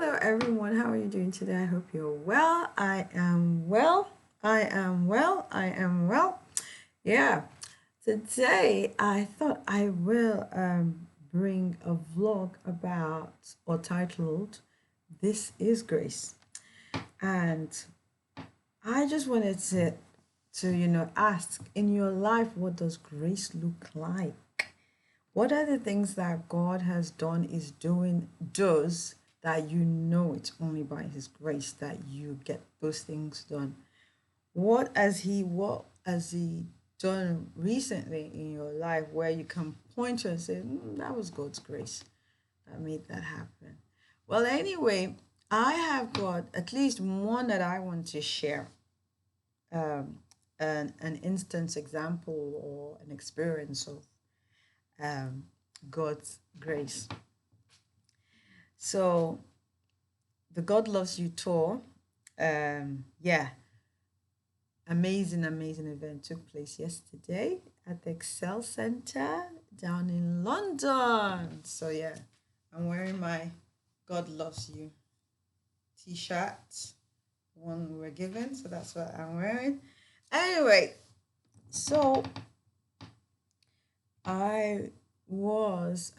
Hello, everyone. How are you doing today? I hope you're well. I am well. I am well. I am well. Yeah. Today, I thought I will bring a vlog about or titled "This is Grace," and I just wanted to ask in your life, what does grace look like? What are the things that God has done, is doing, does that you know it's only by His grace that you get those things done? What has He done recently in your life where you can point to and say, that was God's grace that made that happen? Well, anyway, I have got at least one that I want to share, um, an instance example or an experience of um, God's grace. So the God Loves You tour, yeah, amazing event took place yesterday at the Excel Center down in London. So yeah, I'm wearing my God Loves You t-shirt, one we were given, so that's what I'm wearing. Anyway, so I was,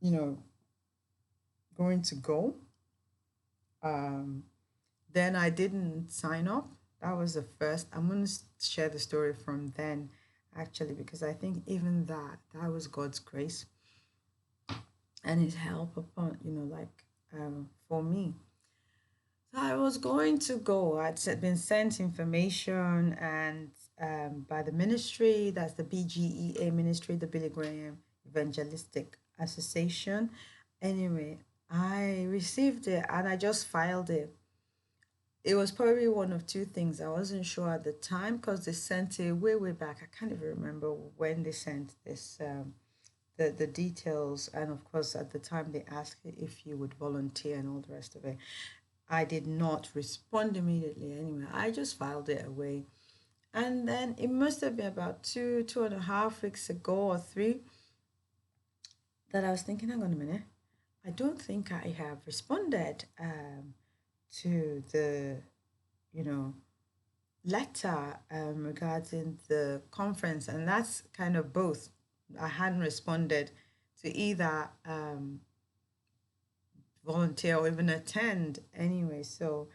you know, going to go. Um, Then I didn't sign up. That was the first. I'm going to share the story from then, actually, because I think even that was God's grace and His help upon, for me. So I was going to go. Been sent information and by the ministry, that's the BGEA ministry, the Billy Graham Evangelistic Association. Anyway, I received it and I just filed it. It was probably one of two things. I wasn't sure at the time because they sent it way back. I can't even remember when they sent this, the details, and of course at the time they asked if you would volunteer and all the rest of it. I did not respond immediately. Anyway, I just filed it away, and then it must have been about 2.5 weeks ago or three that I was thinking, hang on a minute, I don't think I have responded to the you know letter regarding the conference, and that's kind of both. I hadn't responded to either volunteer or even attend anyway. So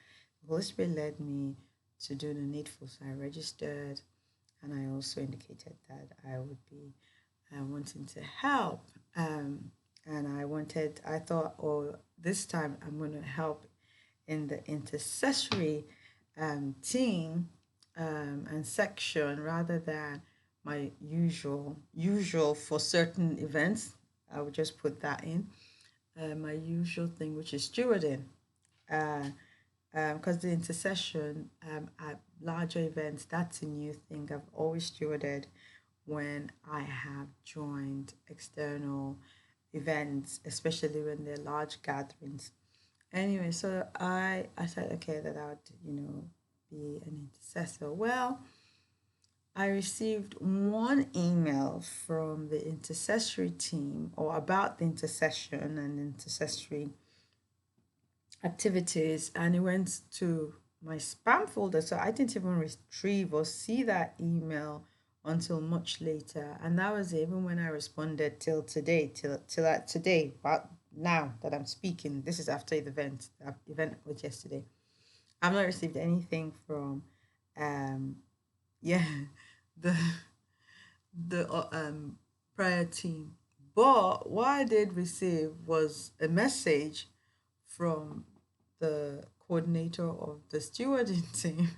the Holy Spirit led me to do the needful. So I registered, and I also indicated that I would be wanting to help. And I thought, oh, this time I'm going to help in the intercessory team and section rather than my usual for certain events. I would just put that in my usual thing, which is stewarding. Uh, because the intercession at larger events, that's a new thing. I've always stewarded when I have joined external events, especially when they're large gatherings. Anyway, so I said, okay, that I would, be an intercessor. Well, I received one email from the intercessory team or about the intercession and intercessory activities, and it went to my spam folder. So I didn't even retrieve or see that email until much later. And that was even when I responded till today, today. But now that I'm speaking, this is after the event. The event was yesterday. I've not received anything from, yeah, the the prayer team. But what I did receive was a message from the coordinator of the stewarding team,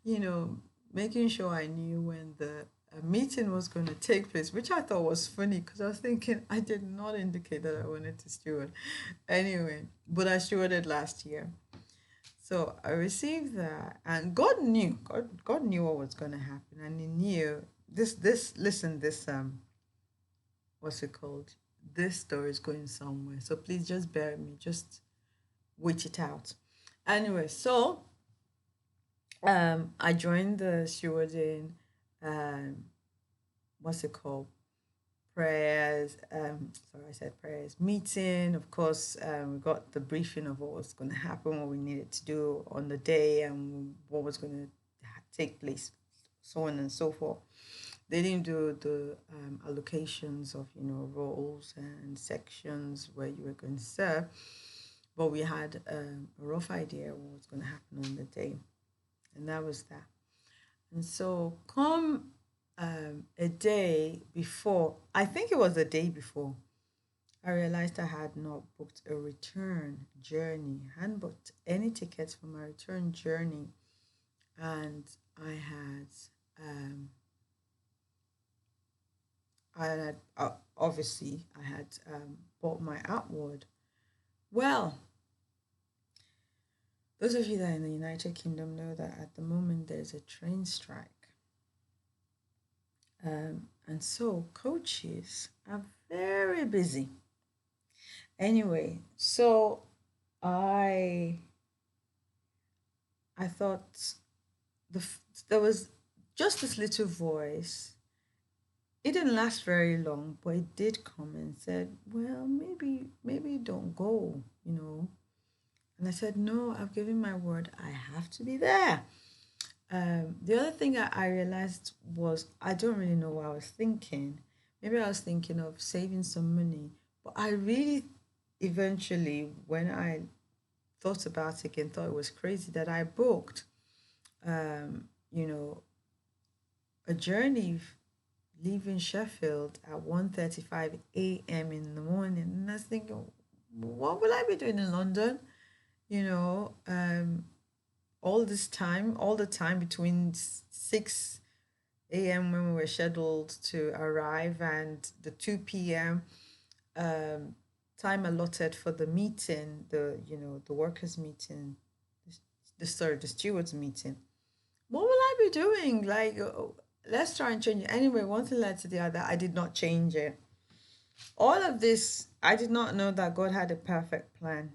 you know, making sure I knew when the meeting was going to take place, which I thought was funny because I was thinking I did not indicate that I wanted to steward. Anyway, but I stewarded last year. So I received that, and God knew. God knew what was going to happen, and He knew this. Listen, this what's it called? This story is going somewhere. So please just bear with me. Just wait it out. Anyway, so I joined the stewarding, um, what's it called? prayers. Sorry, I said prayers. Meeting, of course. We got the briefing of what was going to happen, what we needed to do on the day, and what was going to take place, so on and so forth. They didn't do the allocations of roles and sections where you were going to serve, but we had a rough idea what was going to happen on the day, and that was that. And so, come a day before, I think it was the day before, I realized I had not booked a return journey. I hadn't booked any tickets for my return journey, and I had, um, obviously I had bought my outward. Well, those of you that are in the United Kingdom know that at the moment there's a train strike. And so coaches are very busy. Anyway, so I I thought there was just this little voice. It didn't last very long, but it did come and said, "Well, maybe don't go, you know." And I said, "No, I've given my word. I have to be there." The other thing I realized was I don't really know what I was thinking. Maybe I was thinking of saving some money, but I really eventually, when I thought about it again, thought it was crazy that I booked, you know, a journey leaving Sheffield at 1:35 a.m. in the morning. And I was thinking, what will I be doing in London? You know, all this time, all the time between 6 a.m. when we were scheduled to arrive and the 2 p.m. Um, time allotted for the meeting, the workers meeting, the stewards meeting. What will I be doing? Like, let's try and change it. Anyway, one thing led to the other. I did not change it. All of this, I did not know that God had a perfect plan.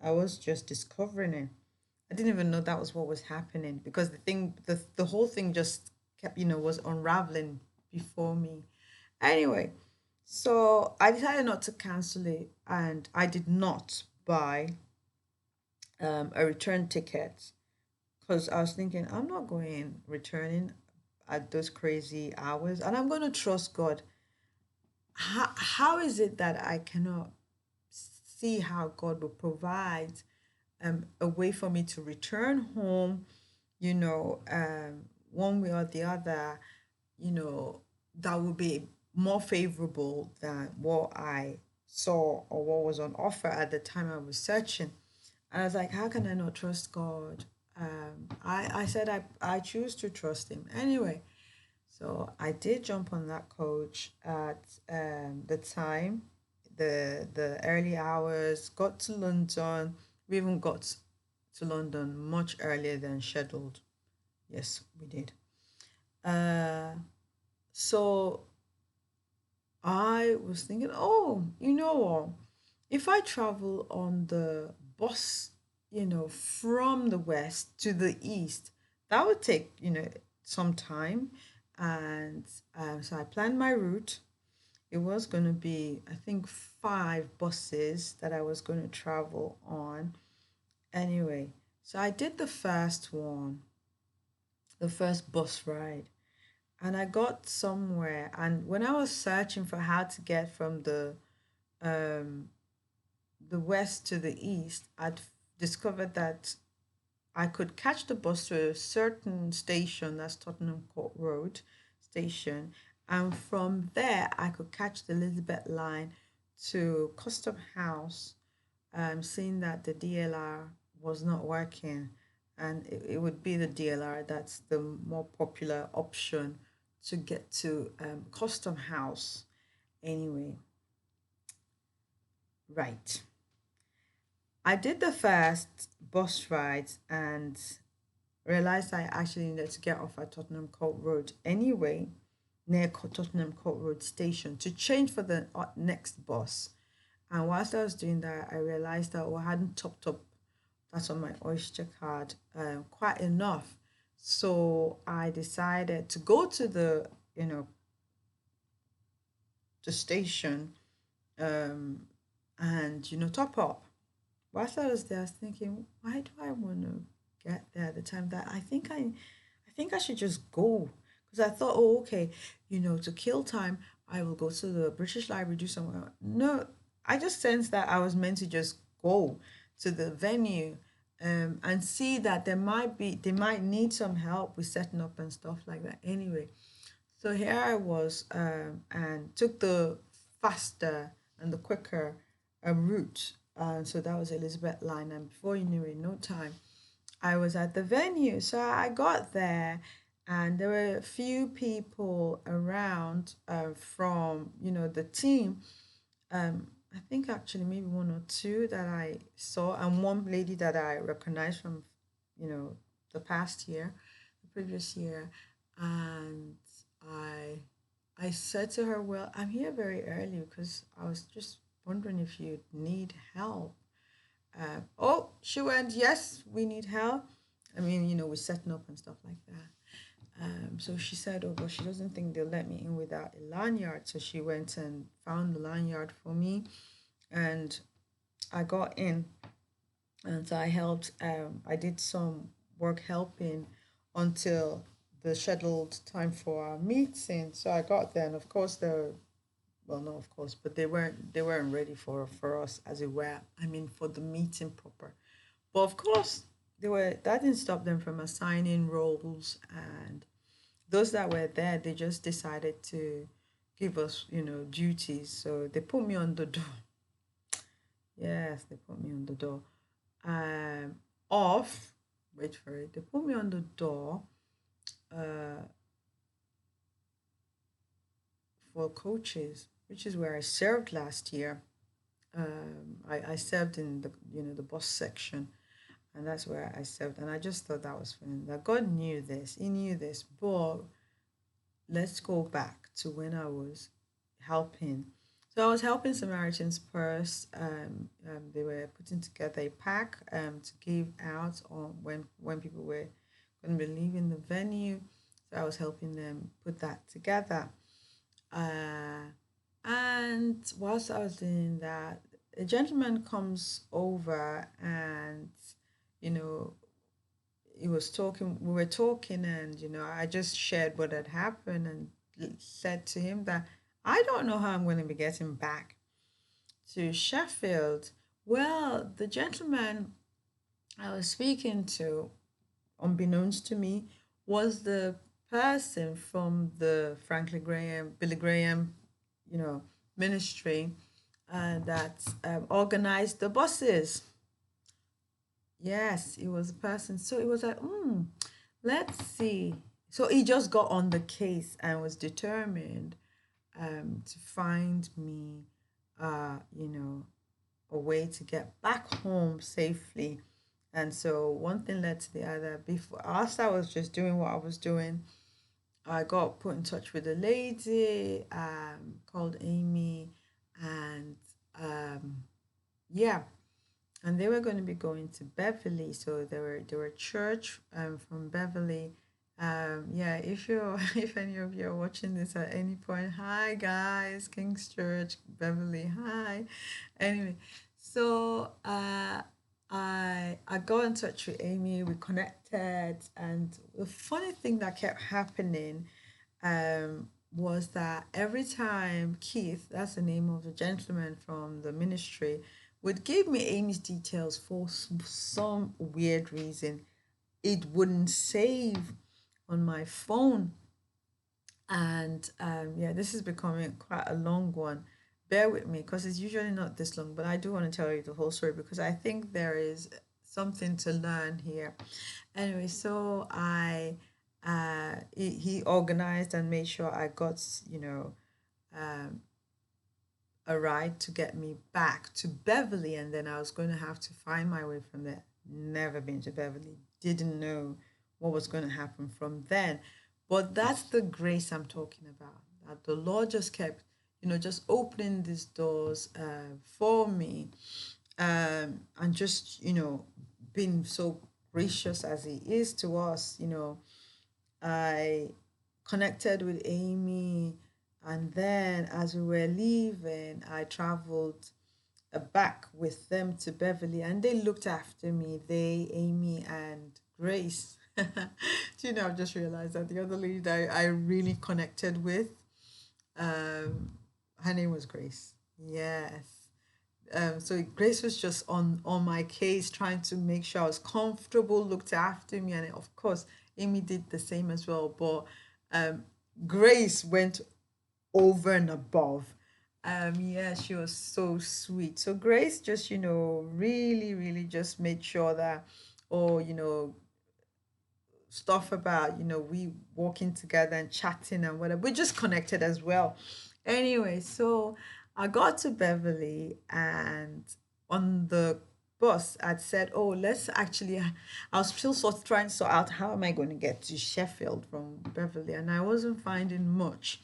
I was just discovering it. I didn't even know that was what was happening because the whole thing just kept, was unraveling before me. Anyway, so I decided not to cancel it, and I did not buy a return ticket because I was thinking I'm not going returning at those crazy hours, and I'm going to trust God. How is it that I cannot see how God will provide a way for me to return home, one way or the other, you know, that would be more favorable than what I saw or what was on offer at the time I was searching. And I was like, how can I not trust God? I said I choose to trust Him. Anyway, so I did jump on that coach at the time, the early hours, got to London. We even got to London much earlier than scheduled. Yes, we did. Uh, so I was thinking, oh, you know what? If I travel on the bus, from the west to the east, that would take, some time. And so I planned my route. It was going to be, I think, 5 buses that I was going to travel on. Anyway, so I did the first one, the first bus ride, and I got somewhere. And when I was searching for how to get from um, the west to the east, I'd discovered that I could catch the bus to a certain station, that's Tottenham Court Road station, and from there I could catch the Elizabeth line to Custom House, seeing that the DLR was not working, and it would be the DLR that's the more popular option to get to Custom House. Anyway, right. I did the first bus ride and realized I actually needed to get off at Tottenham Court Road anyway, near Tottenham Court Road station to change for the next bus. And whilst I was doing that, I realized that I hadn't topped up that's on my Oyster card quite enough. So I decided to go to the, the station, um, and top up. Whilst I was there, I was thinking, why do I want to get there at the time that I think I should just go, because I thought, oh, okay, to kill time, I will go to the British Library, do somewhere. No, I just sensed that I was meant to just go to the venue, and see that they might need some help with setting up and stuff like that. Anyway, so here I was, and took the faster and the quicker route. And so that was Elizabeth Line. And before you knew it, no time, I was at the venue. So I got there, and there were a few people around, from, the team. I think actually maybe one or two that I saw, and one lady that I recognized from, you know, the past year, the previous year. And I I said to her, well, I'm here very early because I was just wondering if you need help. Oh, she went, yes, we need help. I mean, we're setting up and stuff like that. So she said, oh, but she doesn't think they'll let me in without a lanyard. So she went and found the lanyard for me, and I got in, and so I helped. I did some work helping until the scheduled time for our meeting. So I got there, and of course, well, no, of course, but they weren't ready for us, as it were. I mean, for the meeting proper. But of course, that didn't stop them from assigning roles, and those that were there, they just decided to give us, duties. So they put me on the door. Yes, they put me on the door. Um, Off. Wait for it. They put me on the door. Uh, for coaches, which is where I served last year. I served in the bus section, and that's where I served. And I just thought that was funny. That God knew this. He knew this. But let's go back to when I was helping. So I was helping Samaritan's Purse. They were putting together a pack, to give out on when people were going to be leaving the venue. So I was helping them put that together. Uh, and whilst I was doing that, a gentleman comes over, and, you know, he was talking, we were talking, and, I just shared what had happened, and said to him that I don't know how I'm going to be getting back to Sheffield. Well, the gentleman I was speaking to, unbeknownst to me, was the person from the Franklin Graham, Billy Graham, you know, ministry, that organized the buses. Yes, it was a person. So it was like, let's see. So he just got on the case and was determined, to find me, you know, a way to get back home safely. And so one thing led to the other. Before, as I was just doing what I was doing, I got put in touch with a lady, called Amy, and, yeah, and they were going to be going to Beverly. So they were church, from Beverly. Yeah, if you if any of you are watching this at any point, hi guys, King's Church, Beverly, hi. Anyway, so, I got in touch with Amy. We connected, and the funny thing that kept happening, was that every time Keith, that's the name of the gentleman from the ministry, would give me Amy's details for some weird reason, it wouldn't save on my phone. And, yeah, this is becoming quite a long one. Bear with me because it's usually not this long, but I do want to tell you the whole story because I think there is something to learn here. Anyway, so he organized and made sure I got, um, a ride to get me back to Beverly, and then I was going to have to find my way from there. Never been to Beverly, didn't know what was going to happen from then. But that's the grace I'm talking about. That the Lord just kept, just opening these doors, for me, and just, being so gracious as He is to us. I connected with Amy, And then as we were leaving, I traveled back with them to Beverly, and they looked after me. They, Amy, and Grace. Do you know? I've just realized that the other lady that I really connected with, um, her name was Grace. Yes. So Grace was just on my case, trying to make sure I was comfortable, looked after me, and of course, Amy did the same as well. But um, Grace went over and above. Yeah, she was so sweet. So Grace just, really, really just made sure that, oh, stuff about, we walking together and chatting and whatever. We just connected as well. Anyway, so I got to Beverly, and on the bus, I'd said, oh, let's actually, I was still sort of trying to sort out how am I going to get to Sheffield from Beverly, and I wasn't finding much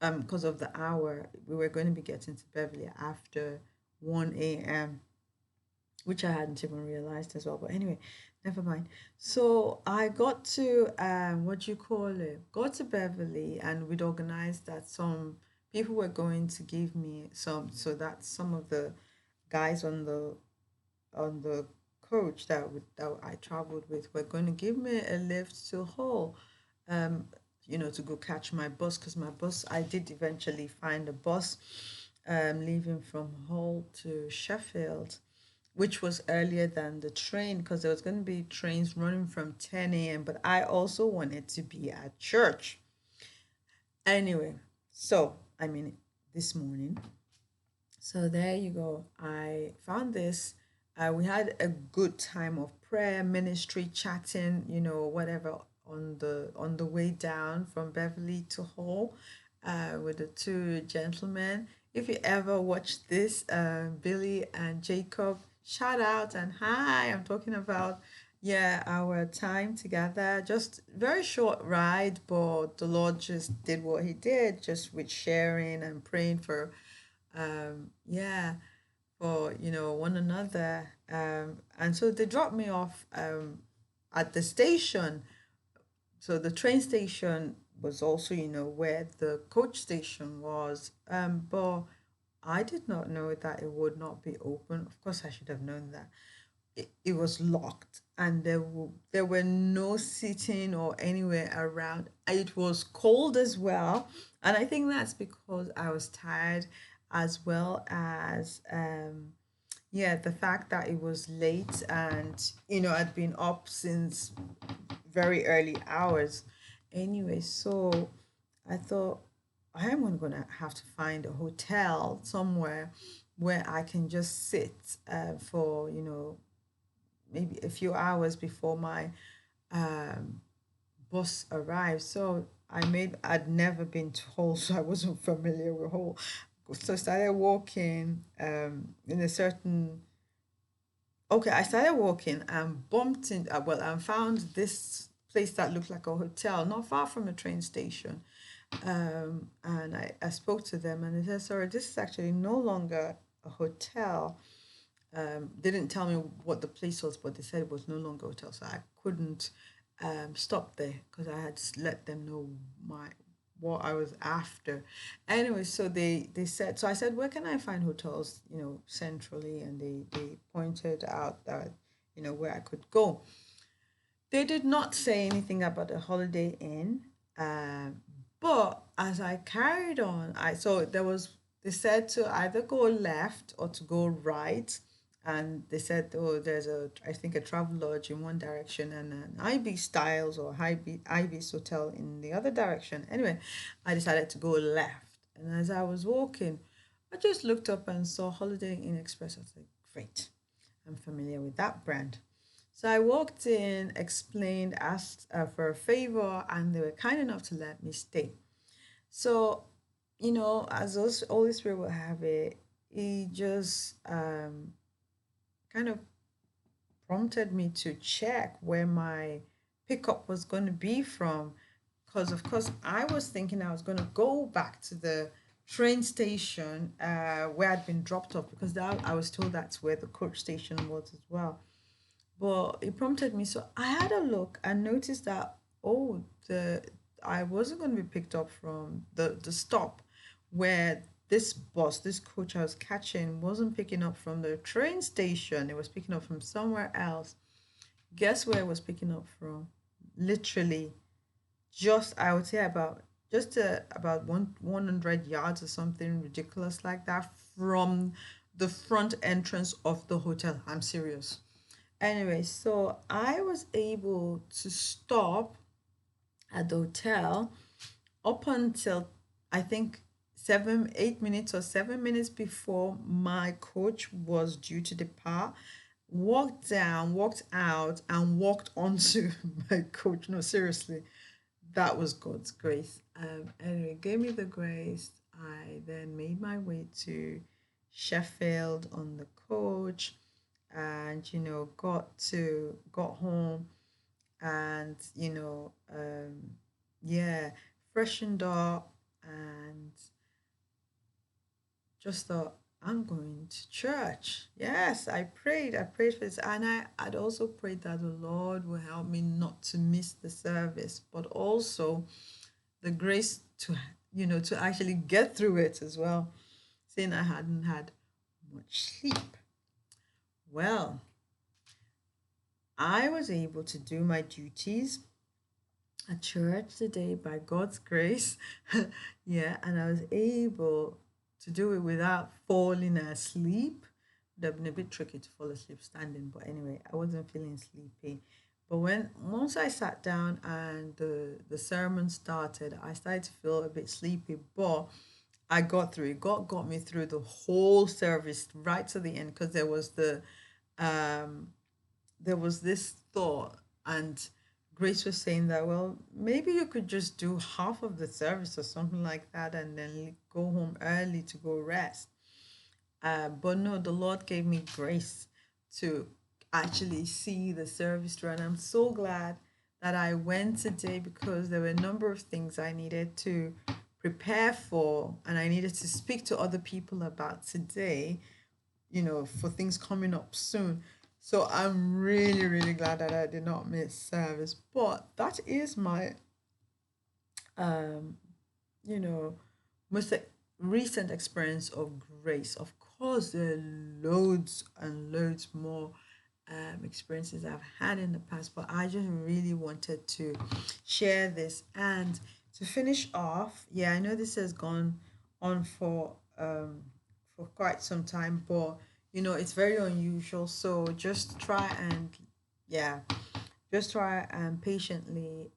because of the hour. We were going to be getting to Beverly after 1 a.m., which I hadn't even realized as well. But anyway, never mind. So I got to what do you call it? Got to Beverly, and we'd organized that some people were going to give me some, so that some of the guys on the coach that I traveled with were going to give me a lift to Hull, um, to go catch my bus, because my bus, I did eventually find a bus leaving from Hull to Sheffield, which was earlier than the train, because there was going to be trains running from 10 a.m. But I also wanted to be at church. Anyway, so I mean, this morning. So there you go. I found this. We had a good time of prayer, ministry, chatting, whatever on the way down from Beverly to Hall, with the two gentlemen. If you ever watch this, Billy and Jacob, shout out and hi. I'm talking about, yeah, our time together. Just very short ride, but the Lord just did what He did, just with sharing and praying for yeah, for one another. And so they dropped me off at the station. So the train station was also, where the coach station was. But I did not know that it would not be open. Of course, I should have known that. It was locked, and there were no seating or anywhere around. It was cold as well, and I think that's because I was tired, as well as yeah, the fact that it was late, and I'd been up since very early hours. Anyway, so I thought I am gonna have to find a hotel somewhere where I can just sit for maybe a few hours before my um, bus arrived. So I'd never been to Hull, so I wasn't familiar with Hull. So I started walking in a certain. Okay, I started walking and bumped in. Well, and found this place that looked like a hotel, not far from a train station. And I spoke to them, and they said, "Sorry, this is actually no longer a hotel." They didn't tell me what the place was, but they said it was no longer a hotel, so I couldn't stop there because I had let them know my what I was after. Anyway, so they said, so I said, where can I find hotels, centrally, and they pointed out that where I could go. They did not say anything about the Holiday Inn, but as I carried on, I so there was they said to either go left or to go right, and they said, oh, there's I think a travel lodge in one direction and an IB Styles or Ibis hotel in the other direction. Anyway, I decided to go left, and as I was walking, I just looked up and saw Holiday Inn Express. I was like, great, I'm familiar with that brand. So I walked in, explained, asked for a favor, and they were kind enough to let me stay. So, as those Holy Spirit will have it, He just kind of prompted me to check where my pickup was going to be from. Because, of course, I was thinking I was going to go back to the train station where I'd been dropped off, because I was told that's where the coach station was as well. But it prompted me, so I had a look and noticed that, oh, the I wasn't going to be picked up from the stop. where this bus, this coach I was catching, wasn't picking up from the train station. It was picking up from somewhere else. Guess where it was picking up from? Literally, just I would say about 100 yards or something ridiculous like that from the front entrance of the hotel. I'm serious. Anyway, so I was able to stop at the hotel up until I think 8 minutes or 7 minutes before my coach was due to depart. Walked down, walked out, and walked onto my coach. No, seriously, that was God's grace. Anyway, gave me the grace. I then made my way to Sheffield on the coach, and got home, and yeah, freshened up, and just thought, I'm going to church. Yes, I prayed for this. And I'd also prayed that the Lord will help me not to miss the service, but also the grace to actually get through it as well, saying I hadn't had much sleep. Well, I was able to do my duties at church today by God's grace. Yeah, and I was able to do it without falling asleep. It would have been a bit tricky to fall asleep standing, but anyway, I wasn't feeling sleepy. But once I sat down and the sermon started, I started to feel a bit sleepy, but I got through it. God got me through the whole service right to the end, because um there was this thought, and Grace was saying that, well, maybe you could just do half of the service or something like that, and then go home early to go rest. But no, the Lord gave me grace to actually see the service through. And I'm so glad that I went today, because there were a number of things I needed to prepare for, and I needed to speak to other people about today, for things coming up soon. So I'm really, really glad that I did not miss service. But that is my, um, you know, most recent experience of grace. Of course, there are loads and loads more experiences I've had in the past, but I just really wanted to share this. And to finish off, yeah, I know this has gone on for quite some time, but it's very unusual. So yeah, just try and patiently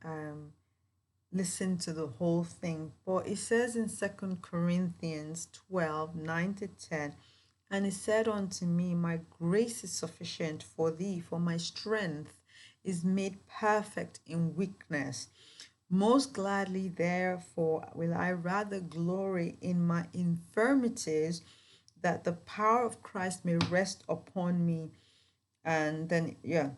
listen to the whole thing. But it says in 2 Corinthians 12:9 to 10, and he said unto me, my grace is sufficient for thee, for my strength is made perfect in weakness. Most gladly, therefore, will I rather glory in my infirmities, that the power of Christ may rest upon me. And then, yeah,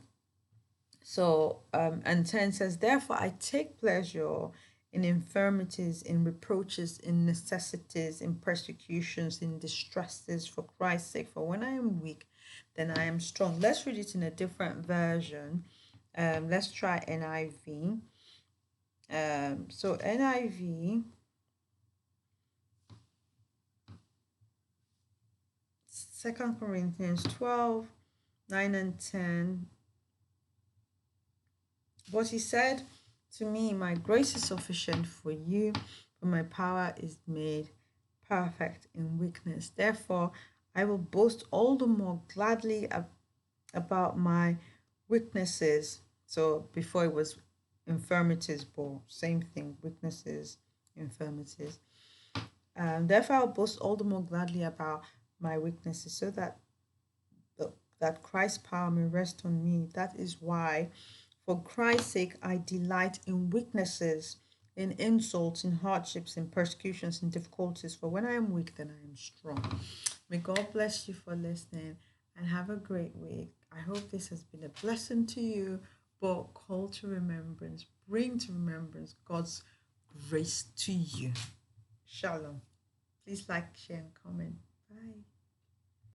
so, and 10 says, therefore, I take pleasure in infirmities, in reproaches, in necessities, in persecutions, in distresses for Christ's sake. For when I am weak, then I am strong. Let's read it in a different version. Let's try NIV. So NIV, 2 Corinthians 12:9 and 10. But he said to me, my grace is sufficient for you, for my power is made perfect in weakness. Therefore, I will boast all the more gladly about my weaknesses. So before it was infirmities, but same thing, weaknesses, infirmities. Therefore, I'll boast all the more gladly about my weaknesses, so that Christ's power may rest on me. That is why, for Christ's sake, I delight in weaknesses, in insults, in hardships, in persecutions, in difficulties. For when I am weak, then I am strong. May God bless you for listening, and have a great week. I hope this has been a blessing to you, but call to remembrance, bring to remembrance God's grace to you. Shalom. Please like, share, and comment. Bye.